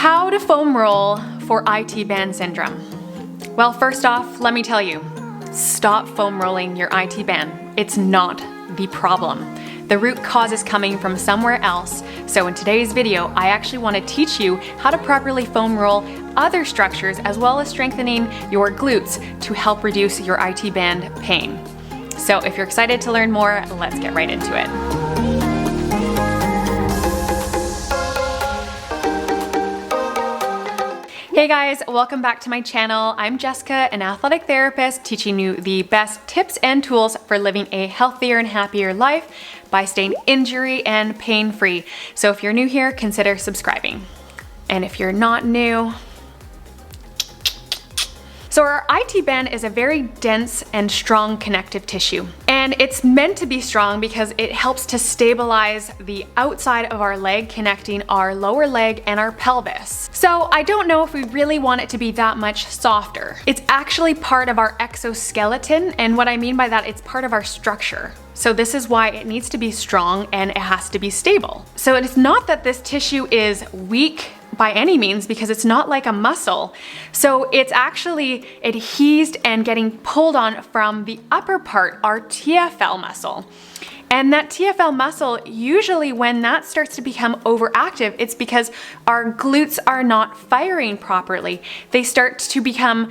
How to foam roll for IT band syndrome. Well, first off, let me tell you, stop foam rolling your IT band. It's not the problem. The root cause is coming from somewhere else. So in today's video, I actually want to teach you how to properly foam roll other structures as well as strengthening your glutes to help reduce your IT band pain. So if you're excited to learn more, let's get right into it. Hey guys, welcome back to my channel. I'm Jessica, an athletic therapist, teaching you the best tips and tools for living a healthier and happier life by staying injury and pain-free. So if you're new here, consider subscribing. And if you're not new, so our IT band is a very dense and strong connective tissue. And it's meant to be strong because it helps to stabilize the outside of our leg, connecting our lower leg and our pelvis. So I don't know if we really want it to be that much softer. It's actually part of our exoskeleton, and what I mean by that, it's part of our structure. So this is why it needs to be strong and it has to be stable. So it's not that this tissue is weak by any means, because it's not like a muscle. So it's actually adhesed and getting pulled on from the upper part, our TFL muscle. And that TFL muscle, usually when that starts to become overactive, it's because our glutes are not firing properly. They start to become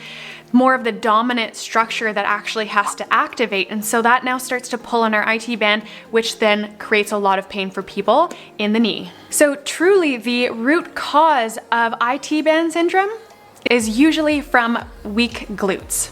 more of the dominant structure that actually has to activate. And so that now starts to pull on our IT band, which then creates a lot of pain for people in the knee. So truly the root cause of IT band syndrome is usually from weak glutes.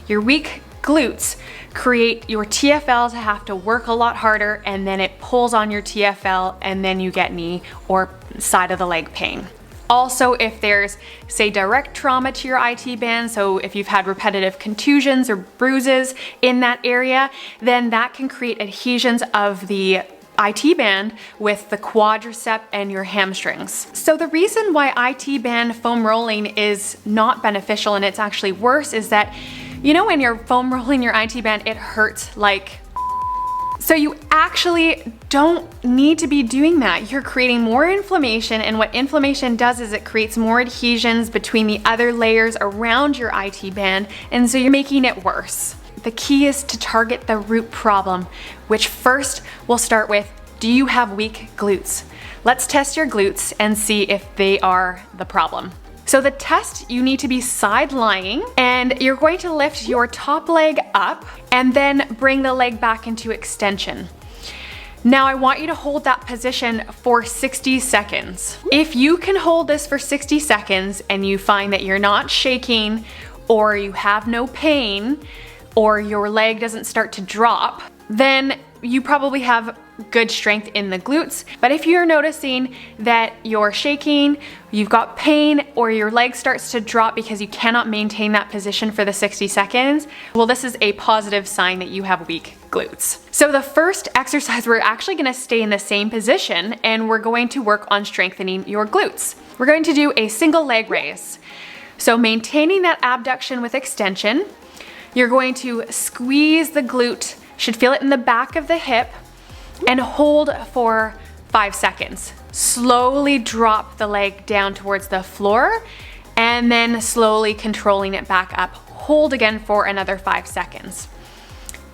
Your weak glutes create your TFL to have to work a lot harder, and then it pulls on your TFL, and then you get knee or side of the leg pain. Also, if there's, say, direct trauma to your IT band, so if you've had repetitive contusions or bruises in that area, then that can create adhesions of the IT band with the quadricep and your hamstrings. So the reason why IT band foam rolling is not beneficial and it's actually worse is that, you know, when you're foam rolling your IT band, it hurts like. So you actually don't need to be doing that. You're creating more inflammation, and what inflammation does is it creates more adhesions between the other layers around your IT band, and so you're making it worse. The key is to target the root problem, which first we'll start with, do you have weak glutes? Let's test your glutes and see if they are the problem. So the test, you need to be side lying, and you're going to lift your top leg up and then bring the leg back into extension. Now I want you to hold that position for 60 seconds. If you can hold this for 60 seconds and you find that you're not shaking, or you have no pain, or your leg doesn't start to drop, then you probably have good strength in the glutes. But if you're noticing that you're shaking, you've got pain, or your leg starts to drop because you cannot maintain that position for the 60 seconds, well, this is a positive sign that you have weak glutes. So the first exercise, we're actually gonna stay in the same position and we're going to work on strengthening your glutes. We're going to do a single leg raise. So maintaining that abduction with extension, you're going to squeeze the glute, should feel it in the back of the hip, and hold for 5 seconds. Slowly drop the leg down towards the floor and then slowly controlling it back up. Hold again for another 5 seconds.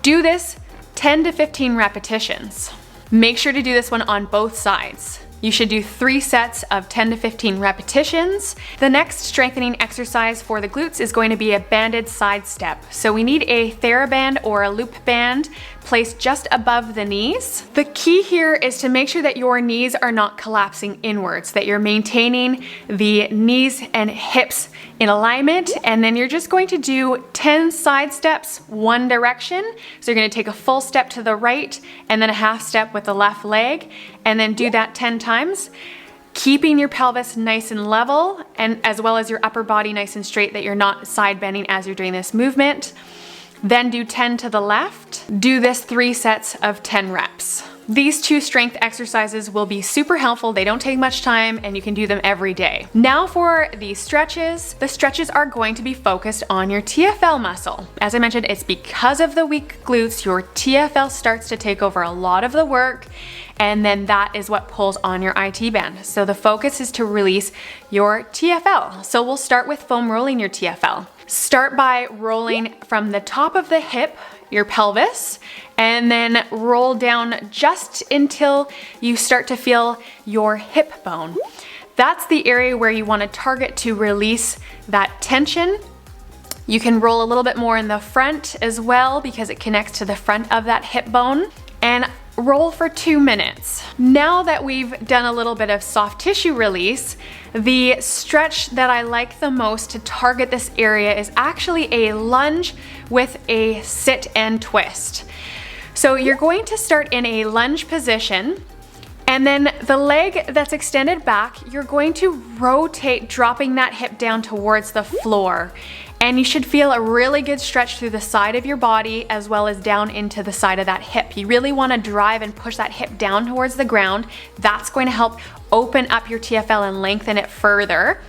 Do this 10 to 15 repetitions. Make sure to do this one on both sides. You should do 3 sets of 10 to 15 repetitions. The next strengthening exercise for the glutes is going to be a banded side step. So we need a TheraBand or a loop band placed just above the knees. The key here is to make sure that your knees are not collapsing inwards, that you're maintaining the knees and hips in alignment, and then you're just going to do 10 side steps one direction. So you're going to take a full step to the right and then a half step with the left leg, and then do that 10 times, keeping your pelvis nice and level, and as well as your upper body nice and straight, that you're not side bending as you're doing this movement. then do 10 to the left. Do this 3 sets of 10 reps. These 2 strength exercises will be super helpful. They don't take much time and you can do them every day. Now for the stretches. The stretches are going to be focused on your TFL muscle. As I mentioned, it's because of the weak glutes, your TFL starts to take over a lot of the work, and then that is what pulls on your IT band. So the focus is to release your TFL. So we'll start with foam rolling your TFL. Start by rolling from the top of the hip, your pelvis, and then roll down just until you start to feel your hip bone. That's the area where you want to target to release that tension. You can roll a little bit more in the front as well because it connects to the front of that hip bone. And roll for 2 minutes. Now that we've done a little bit of soft tissue release, the stretch that I like the most to target this area is actually a lunge with a sit and twist. So you're going to start in a lunge position, and then the leg that's extended back, you're going to rotate, dropping that hip down towards the floor. And you should feel a really good stretch through the side of your body as well as down into the side of that hip. You really want to drive and push that hip down towards the ground. That's going to help open up your TFL and lengthen it further.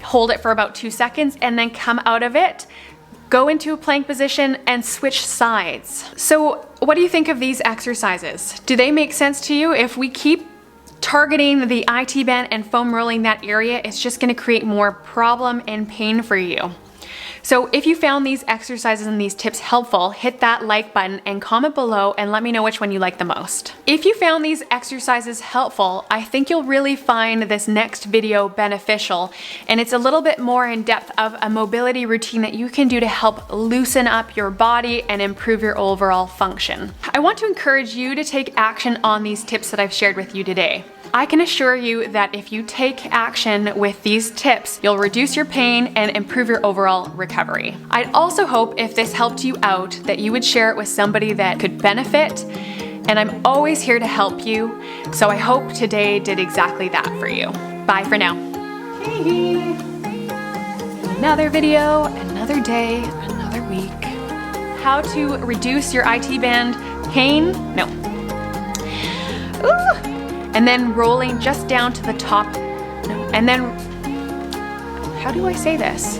Hold it for about 2 seconds and then come out of it. Go into a plank position and switch sides. So what do you think of these exercises? Do they make sense to you? If we keep targeting the IT band and foam rolling that area, it's just going to create more problem and pain for you. So if you found these exercises and these tips helpful, hit that like button and comment below and let me know which one you like the most. If you found these exercises helpful, I think you'll really find this next video beneficial, and it's a little bit more in depth of a mobility routine that you can do to help loosen up your body and improve your overall function. I want to encourage you to take action on these tips that I've shared with you today. I can assure you that if you take action with these tips, you'll reduce your pain and improve your overall recovery. I'd also hope if this helped you out that you would share it with somebody that could benefit, and I'm always here to help you, so I hope today did exactly that for you. Bye for now. Another video, another day, another week. How to reduce your IT band pain? No. Ooh. And then rolling just down to the top. No. And then, how do I say this?